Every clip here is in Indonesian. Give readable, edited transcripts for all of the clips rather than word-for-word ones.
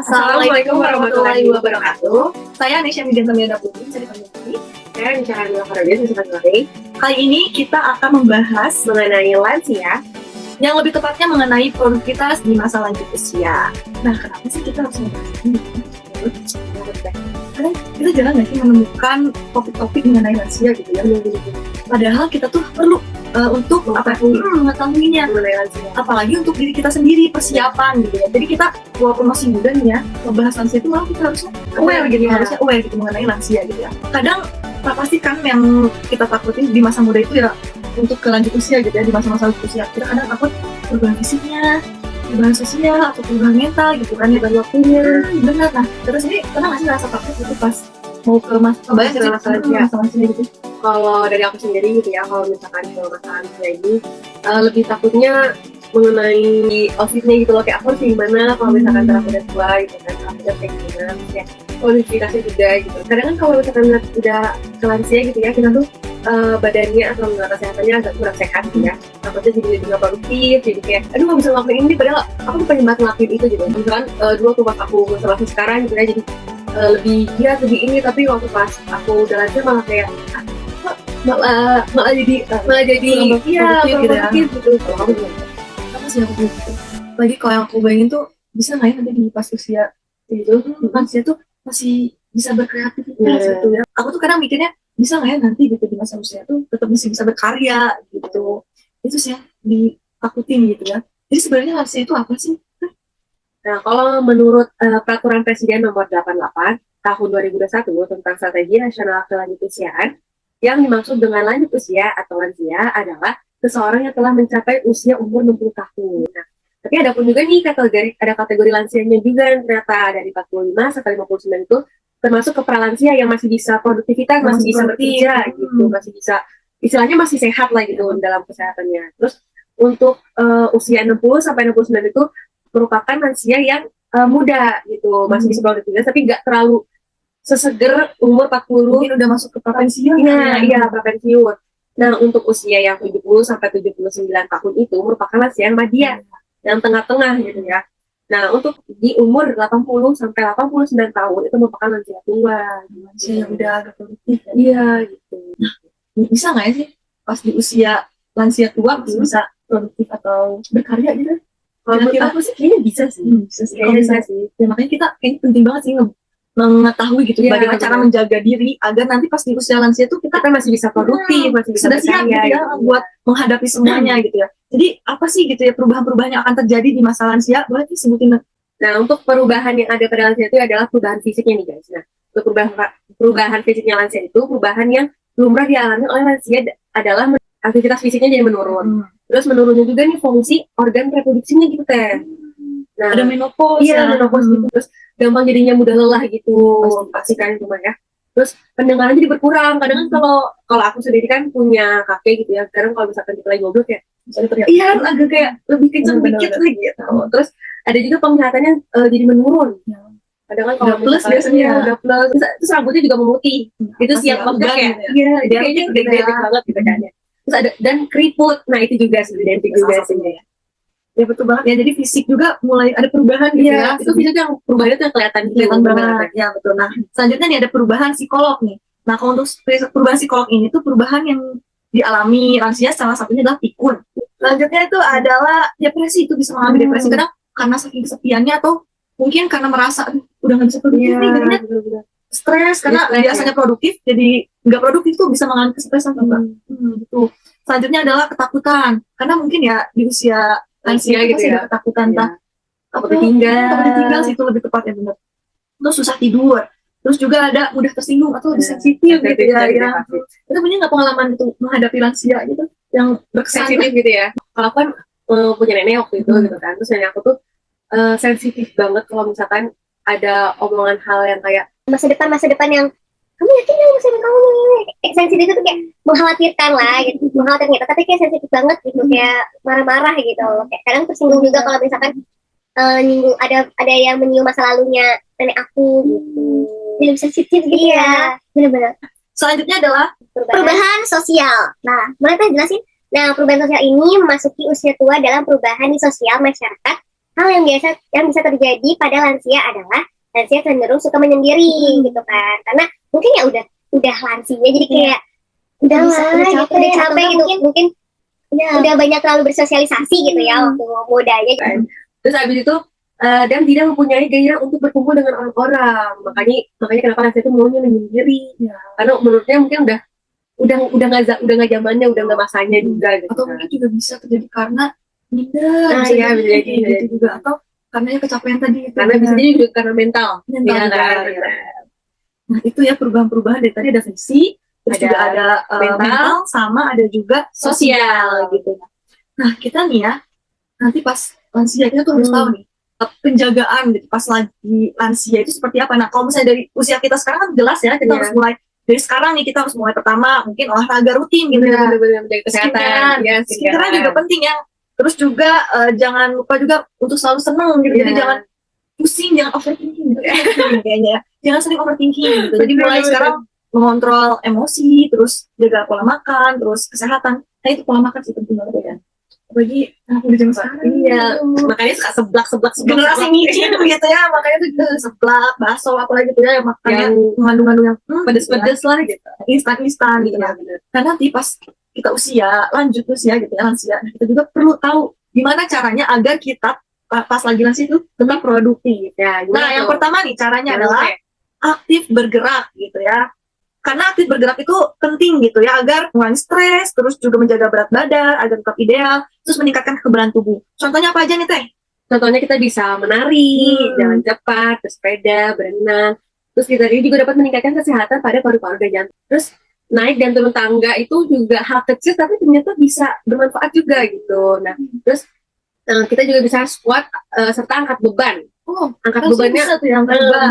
Assalamualaikum warahmatullahi wabarakatuh. Saya Anisha Midantamia Putri, bisa dipanggil Putri. Saya bicara Mila Farodian, bisa dipanggil. Kali ini kita akan membahas Mengenai lansia, yang lebih tepatnya mengenai produktivitas di masa lanjut usia. Nah, kenapa sih kita harus membahas ini? Karena kita jarang nggak sih menemukan topik-topik mengenai lansia gitu ya. Padahal kita tuh perlu untuk mengetahuinya, mengenai lansia. apalagi untuk diri kita sendiri, persiapan gitu ya. Jadi kita walaupun masih muda nih ya, membahas lansia itu malah kita harusnya aware gitu, harusnya aware gitu mengenai lansia gitu ya. Kadang apa sih kan yang kita takutin di masa muda itu ya, untuk ke lanjut usia gitu ya, di masa-masa lanjut usia kita kadang takut perubahan fisiknya, perubahan sosial atau perubahan mental gitu kan ya, baru waktunya. Benar. Nah, terus ini pernah nggak sih rasa takut itu pas mau ke masa lansia gitu? Kalau dari aku sendiri gitu ya, kalau misalkan ke masa lansia ini lebih takutnya mengenai outfitnya gitu loh, kayak aku harus gimana kalau misalkan aku udah tua gitu kan, aku udah kayak gimana, kayak kualifikasi juga gitu. Kadang kan kalau misalkan udah ke lansia gitu ya, kita tuh badannya atau kesehatannya agak kurang sehat gitu ya, takutnya jadi lebih nggak produktif, jadi kayak aduh nggak bisa ngelakuin ini, padahal aku tuh pengen banget ngelakuin itu gitu. Misalkan dulu waktu pas aku masa sekarang gitu ya, jadi lebih giat lebih ini, tapi waktu pas aku udah lansia malah kayak malah jadi iya produktif gitu. Kalau kamu gimana? Apa sih aku gitu? Lagi kalau yang aku bayangin tuh bisa nggak ya nanti di pas usia itu lansia tuh masih bisa berkreativitas gitu ya. Aku tuh kadang mikirnya bisa nggak ya nanti gitu di masa usia tuh tetap masih bisa berkarya gitu. Itu sih yang ditakutin gitu ya. Jadi sebenarnya lansia itu apa sih? Nah, kalau menurut Peraturan Presiden Nomor 88 Tahun 2021 tentang Strategi Nasional Kelanjutusiaan, yang dimaksud dengan lanjut usia atau lansia adalah seseorang yang telah mencapai usia umur 60 tahun. Nah, tapi ada pun juga nih ada kategori lansianya juga yang ternyata dari 45 sampai 59 itu termasuk ke pralansia yang masih bisa produktivitas, masih bisa bekerja gitu, masih bisa istilahnya masih sehat lah gitu dalam kesehatannya. Terus untuk usia 60 sampai 69 itu merupakan lansia yang muda gitu, masih bisa produktivitas tapi nggak terlalu seseger umur 40. Mungkin udah masuk ke prapensiun. Iya, prapensiun. Nah, untuk usia yang 70 sampai 79 tahun itu merupakan lansia yang madya, yang tengah-tengah gitu ya. Nah, untuk di umur 80 sampai 89 tahun itu merupakan lansia tua, Lansia yang udah agak produktif. iya gitu. Bisa nggak ya sih pas di usia lansia tua bisa produktif atau berkarya gitu? Kalau menurut aku sih kayaknya bisa sih. Kayaknya bisa sih. Ya, makanya kita kayaknya penting banget sih mengetahui gitu bagaimana cara menjaga diri agar nanti pas di usia lansia itu kita masih bisa produktif, masih bisa sudah siap gitu ya buat menghadapi semuanya gitu ya. Jadi apa sih gitu ya perubahan-perubahan yang akan terjadi di masa lansia? Boleh disebutin? Nah, untuk perubahan yang ada pada lansia itu adalah perubahan fisiknya nih guys. Nah, untuk perubahan fisiknya lansia itu perubahan yang lumrah dialami oleh lansia adalah aktivitas fisiknya jadi menurun. Terus menurunnya juga nih fungsi organ reproduksinya gitu teh. Nah, ada menopause. Iya, menopause gitu. Terus gampang jadinya mudah lelah gitu. Pasti kan cuma ya. Terus pendengaran jadi berkurang. Kadang kan kalau aku sendiri kan punya kakek gitu ya. Kadang kalau misalkan kita lagi ngobrol kayak iya agak kayak lebih kenceng dikit lagi gitu. Terus ada juga penglihatannya jadi menurun. Kadang kan kalau plus biasanya udah plus, terus rambutnya juga memutih. Itu siap banget kayak iya, kayaknya gede banget gitu kan ya. Terus ada dan keriput. Nah, itu juga identik juga sih ya. Ya betul banget ya, jadi fisik juga mulai ada perubahan gitu ya. Itu fisik yang perubahan itu yang kelihatan banget ya, betul. Nah, selanjutnya nih ada perubahan psikolog nih. Nah, kalau untuk perubahan psikolog ini tuh perubahan yang dialami lansia salah satunya adalah pikun. Selanjutnya itu adalah depresi, itu bisa mengalami depresi kadang karena saking kesepiannya atau mungkin karena merasa udah nggak bisa produktif nih, jadinya stres karena biasanya produktif jadi nggak produktif tuh bisa mengalami kesetresan gitu. Selanjutnya adalah ketakutan karena mungkin ya di usia lansia gitu ya, ketakutan takut ditinggal sih, itu lebih tepatnya benar. Terus susah tidur, terus juga ada mudah tersinggung atau lebih sensitif gitu ya. Itu punya nggak pengalaman itu menghadapi lansia gitu yang sensitif gitu ya? Kalau kan punya nenek waktu itu gitu kan, terus nenek aku tuh sensitif banget kalau misalkan ada omongan hal yang kayak masa depan yang kamu yakin ya masa depan kamu sensitif itu kayak mengkhawatirkan lah gitu, mengkhawatirkan gitu, tapi kayak sensitif banget gitu, kayak marah-marah gitu, kayak kadang tersinggung juga kalau misalkan nyinggung ada yang menyinggung masa lalunya nenek aku gitu. Jadi sensitif gitu. Iya, benar-benar. Selanjutnya adalah perubahan sosial. Nah, boleh teh jelasin? Nah, perubahan sosial ini memasuki usia tua dalam perubahan di sosial masyarakat hal yang bisa terjadi pada lansia adalah lansia cenderung suka menyendiri gitu kan, karena mungkin ya udah lansia jadi kayak udah Udah lah gitu, capek, udah capek atau gitu, mungkin udah banyak terlalu bersosialisasi gitu ya waktu mudanya. Terus habis itu dan tidak mempunyai gairah untuk berkumpul dengan orang-orang. Makanya kenapa lansia itu maunya menyendiri. Karena menurutnya mungkin udah nggak zamannya, udah nggak masanya juga gitu. Atau mungkin juga bisa terjadi karena minder, Nah, bisa iya, jadi bisa jadi, kayak bisa gitu jadi. juga, atau karena ya kecapean tadi itu. Karena bisa jadi juga karena mental. Mental Iya juga, kan? ya. Nah itu ya perubahan-perubahan dari tadi, ada fisik, terus Ada juga ada mental, sama ada juga sosial gitu. Nah kita nih ya, nanti pas lansia kita tuh harus tahu nih penjagaan gitu pas lagi lansia itu seperti apa. Nah kalau misalnya dari usia kita sekarang kan jelas ya, kita harus mulai dari sekarang nih, kita harus mulai pertama mungkin olahraga rutin gitu ya. Benar-benar menjaga kesehatan. Skincare, skincare juga penting ya. Terus juga jangan lupa juga untuk selalu senang gitu. Jadi jangan pusing, jangan overthinking gitu kayaknya ya. Jangan sering overthinking gitu. Jadi mulai sekarang mengontrol emosi, terus jaga pola makan, terus kesehatan. Nah itu pola makan sih penting banget ya. Apalagi aku di zaman sekarang. Iya, makanya suka seblak. Generasi micin gitu ya, makanya tuh seblak, bakso, apalagi tuh ya, makannya mengandung-mandung yang pedes-pedes lah gitu. Instan gitu ya. Karena nanti pas kita lanjut usia gitu ya, lansia, kita juga perlu tahu gimana caranya agar kita pas lagi lansia itu tetap produktif. Ya, nah yang pertama nih caranya adalah aktif bergerak gitu ya. Karena aktif bergerak itu penting gitu ya, agar mengurangi stres, terus juga menjaga berat badan agar tetap ideal, terus meningkatkan kekebalan tubuh. Contohnya apa aja nih Teh? Contohnya kita bisa menari, jalan cepat, bersepeda, berenang. Terus kita juga dapat meningkatkan kesehatan pada paru-paru dan jantung. Terus naik dan turun tangga itu juga hal kecil tapi ternyata bisa bermanfaat juga gitu. Nah, terus kita juga bisa squat serta angkat beban. Angkat bebannya bisa tuh, angkat beban.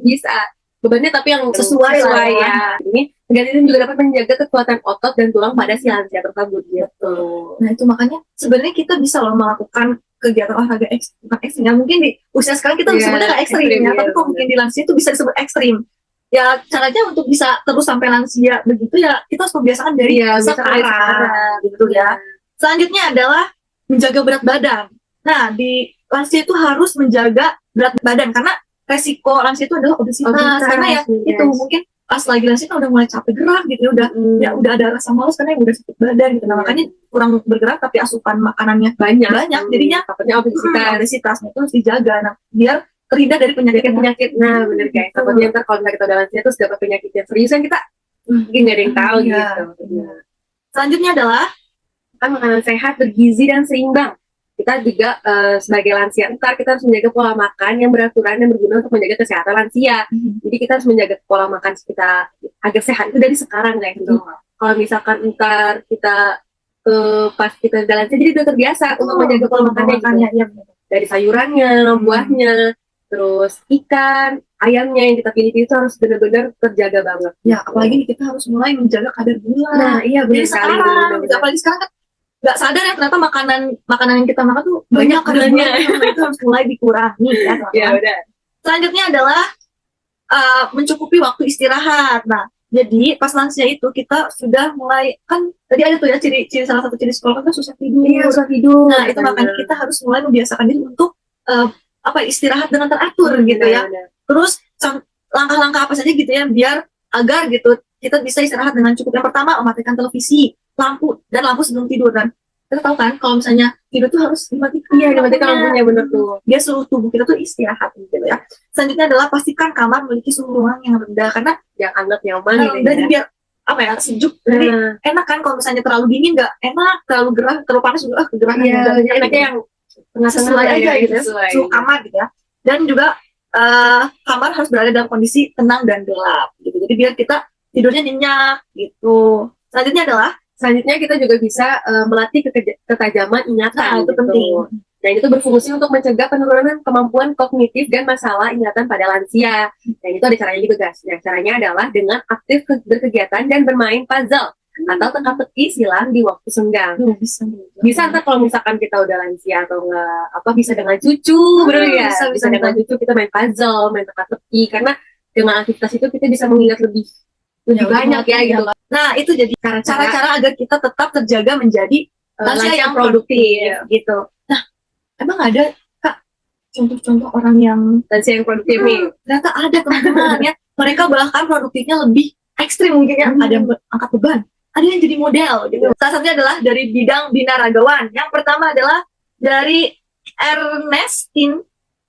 bisa. Bebannya tapi yang sesuai ya. Ini kegiatan juga dapat menjaga kekuatan otot dan tulang pada si lansia tersebut gitu. Nah itu makanya sebenarnya kita bisa loh melakukan kegiatan olahraga ekstrim. Ya mungkin di usia sekarang kita sebenarnya nggak ekstrim ya, tapi kok mungkin di lansia itu bisa disebut ekstrim. Ya caranya untuk bisa terus sampai lansia begitu ya, kita harus membiasakan dari sekarang gitu ya. Selanjutnya adalah menjaga berat badan. Nah di lansia itu harus menjaga berat badan karena resiko lansia itu adalah obesitas. Karena ya itu mungkin pas lagi lansia kan udah mulai capek gerak gitu ya, udah ada rasa malas karena udah sakit badan gitu. Nah makanya kurang bergerak tapi asupan makanannya banyak jadinya takutnya obesitas itu harus dijaga. Nah biar terhindar dari penyakit. Nah bener guys, takutnya ntar kalau kita udah lansia terus dapat penyakit yang serius kan kita mungkin nggak ada yang tahu gitu. Selanjutnya adalah makanan sehat, bergizi dan seimbang. Kita juga sebagai lansia ntar kita harus menjaga pola makan yang beraturan dan berguna untuk menjaga kesehatan lansia. Jadi kita harus menjaga pola makan kita agar sehat itu dari sekarang guys. Kalau misalkan ntar kita pas kita udah lansia jadi udah terbiasa untuk menjaga pola makannya gitu. Dari sayurannya, buahnya, terus ikan, ayamnya yang kita pilih itu harus benar-benar terjaga banget. Ya apalagi kita harus mulai menjaga kadar gula. Nah iya benar sekali. Apalagi sekarang kan nggak sadar ya ternyata makanan yang kita makan tuh banyak kadarnya. Itu harus mulai dikurangi ya. Ya udah. Selanjutnya adalah mencukupi waktu istirahat. Nah jadi pas lansia itu kita sudah mulai, kan tadi ada tuh ya salah satu ciri psikolog kan susah tidur. Iya susah tidur. Nah itu makanya kita harus mulai membiasakan diri untuk istirahat dengan teratur gitu ya. Terus langkah-langkah apa saja gitu ya biar agar gitu kita bisa istirahat dengan cukup. Yang pertama mematikan televisi, lampu sebelum tidur. Dan kita tahu kan kalau misalnya tidur tuh harus dimatikan. Iya dimatikan lampunya, bener tuh. Biar seluruh tubuh kita tuh istirahat gitu ya. Selanjutnya adalah pastikan kamar memiliki suhu ruangan yang rendah karena yang hangat nyaman gitu ya. Jadi biar sejuk. Jadi enak kan kalau misalnya terlalu dingin nggak enak, terlalu gerah, terlalu panas juga kegerahan. Iya, enaknya yang sesuai aja gitu ya, suhu kamar gitu ya. Dan juga kamar harus berada dalam kondisi tenang dan gelap gitu. Jadi biar kita tidurnya nyenyak gitu. Selanjutnya kita juga bisa melatih ketajaman ingatan. Nah, itu penting. Dan itu berfungsi untuk mencegah penurunan kemampuan kognitif dan masalah ingatan pada lansia. Dan itu ada caranya juga guys. Nah, caranya adalah dengan aktif berkegiatan dan bermain puzzle atau teka-teki silang di waktu senggang. Bisa ntar kalau misalkan kita udah lansia atau nggak bisa dengan cucu, bener ya? Bisa dengan cucu kita main puzzle, main teka-teki, karena dengan aktivitas itu kita bisa mengingat lebih banyak ya gitu. Nah itu jadi cara-cara agar kita tetap terjaga menjadi lansia yang produktif gitu. Nah emang ada Kak contoh-contoh orang yang lansia yang produktif nih. ternyata ada teman-teman ya. Mereka bahkan produktifnya lebih ekstrim mungkin ya. Ada yang angkat beban, ada yang jadi model gitu. Salah satunya adalah dari bidang binaragawan. Yang pertama adalah dari Ernestine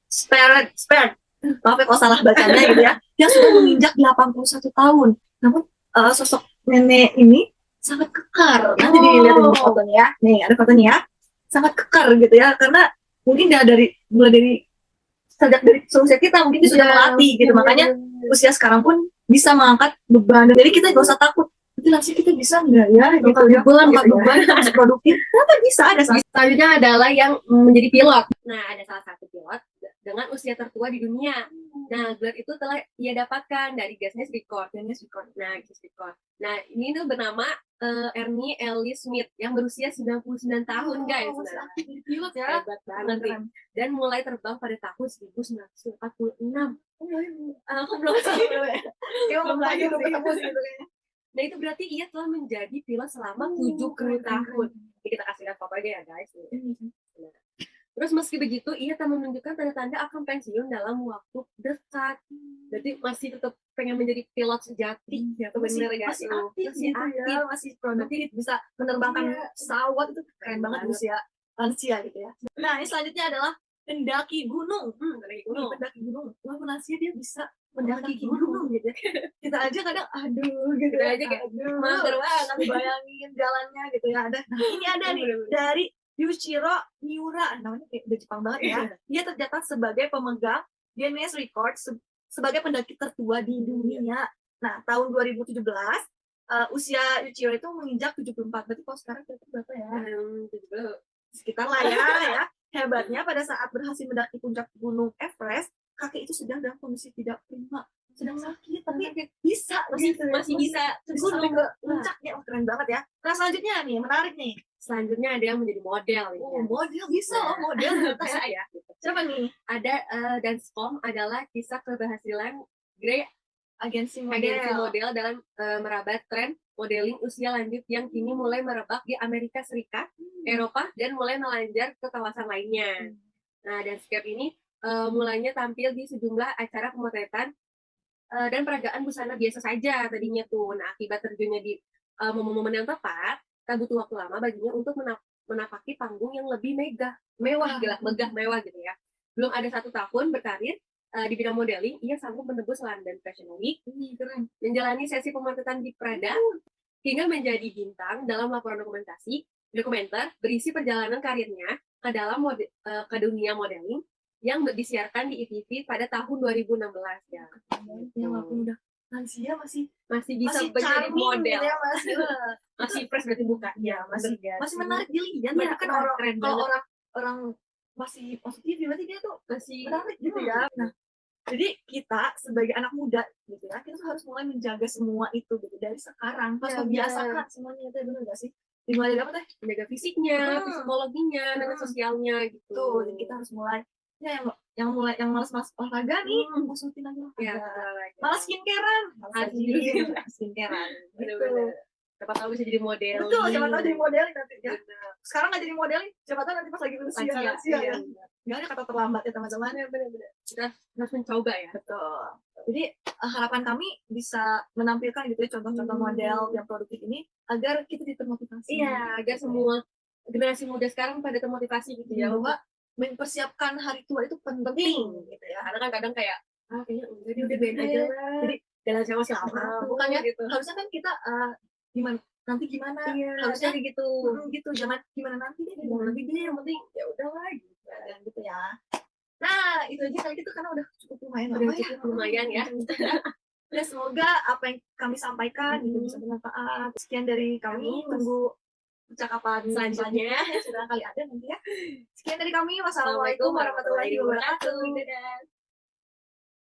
Spert. Maaf ya kalau salah bacanya gitu ya. Yang sudah menginjak 81 tahun. Namun sosok nenek ini sangat kekar. Nanti dilihat di fotonya ya. Nih ada fotonya ya. Sangat kekar gitu ya. Karena mungkin dia mulai dari sejak dari usia kita mungkin dia sudah melatih gitu. Makanya usia sekarang pun bisa mengangkat beban. Jadi kita gak usah takut. Nanti langsung kita bisa nggak ya? Gitu ya. Angkat beban, masih produktif. Ternyata bisa ada. Selanjutnya adalah yang menjadi pilot. Nah, ada salah satu pilot dengan usia tertua di dunia. Nah, gelar itu telah ia dapatkan dari Guinness Record. Nah, ini tuh bernama Ernie Ellis Smith yang berusia 99 tahun, guys. Nah, Pilot ya. hebat banget nih. Dan mulai terbang pada tahun 1946. Aku belum Belum lagi udah ketemu gitu kayaknya. Nah, itu berarti ia telah menjadi pilot selama 70 tahun. Jadi kita kasih lihat foto aja ya, guys. Nah, terus meski begitu, ia tak menunjukkan tanda-tanda akan pensiun dalam waktu dekat. Jadi masih tetap pengen menjadi pilot sejati. Ya, bener gak Masih tuh? aktif Masih gitu aktif. ya, masih produktif, bisa menerbangkan pesawat. Itu keren banget di usia lansia gitu ya. Nah, ini selanjutnya adalah pendaki gunung. Pendaki gunung. Pendaki gunung. Walaupun lansia dia bisa mendaki gunung gitu ya. Kita aja kadang aduh gitu. Kita aja kayak, aduh, mager banget. bayangin jalannya gitu ya. Ada. Nah, ini ada nih dari Yuichiro Miura. Namanya kayak udah Jepang banget ya. Dia tercatat sebagai pemegang Guinness Record sebagai pendaki tertua di dunia. Nah, tahun 2017 usia Yuichiro itu menginjak 74. Berarti kalau sekarang kita berapa ya? 17. Sekitar lah ya. Hebatnya pada saat berhasil mendaki puncak gunung Everest, kakek itu sedang dalam kondisi tidak prima, sedang sakit, tapi bisa masih bisa sampai ke puncaknya. Keren banget ya. Nah, selanjutnya nih, menarik nih. Selanjutnya ada yang menjadi model. Model bisa loh, model ternyata ya. Siapa nih? Ada Dancecom adalah kisah keberhasilan Grey agensi agensi model dalam merabat tren modeling usia lanjut yang kini mulai merebak di Amerika Serikat, Eropa, dan mulai melanjar ke kawasan lainnya. Nah, Dancecom ini mulainya tampil di sejumlah acara pemotretan dan peragaan busana biasa saja tadinya tuh. Nah, akibat terjunnya di momen-momen yang tepat, tak butuh waktu lama baginya untuk menapaki panggung yang lebih mewah gitu ya. Belum ada 1 tahun berkarir di bidang modeling, ia sanggup menembus London Fashion Week, menjalani sesi pemotretan di Prada, hingga menjadi bintang dalam laporan dokumenter berisi perjalanan karirnya ke dunia modeling yang disiarkan di ITV pada tahun 2016 ya. Ya, walaupun udah lansia masih bisa menjadi model ya, masih fresh berarti bukan ya, masih menarik dilihat ya. Kan kalau orang masih positif berarti dia tuh masih menarik gitu ya. Nah, jadi kita sebagai anak muda gitu ya, kita tuh harus mulai menjaga semua itu gitu dari sekarang. Harus membiasakan semuanya itu, benar nggak sih? Dimulai dari apa teh? Menjaga fisiknya, psikologinya, dan sosialnya gitu. Tuh, jadi kita harus mulai ya yang malas olahraga nih, masukin lagi olahraga. Malas skincarean, skincarean. Bener-bener. Siapa tahu bisa jadi model. Betul, siapa tahu jadi modeling nanti ya. Sekarang nggak jadi modeling, siapa tahu nanti pas lagi usia ya. Nggak ada kata terlambat ya teman-teman. Bener-bener. Kita harus mencoba ya. Betul. Jadi harapan kami bisa menampilkan gitu ya contoh-contoh model yang produktif ini agar kita termotivasi. Iya, agar semua generasi muda sekarang pada termotivasi gitu ya. Bahwa mempersiapkan hari tua itu penting gitu ya. Karena kan kadang kayak kayaknya udah beda aja lah. Jadi jalan sama masih lama. Bukannya gitu. Harusnya kan kita gimana harusnya gitu. Gitu, jangan gimana nanti deh. Nanti deh, yang penting ya udahlah gitu ya. Nah, itu aja kali itu karena udah cukup lumayan ya. Ya, semoga apa yang kami sampaikan itu bisa bermanfaat. Sekian dari kami, tunggu percakapan selanjutnya yang sudah kali ada nanti ya. Sekian dari kami, wassalamualaikum warahmatullahi wabarakatuh.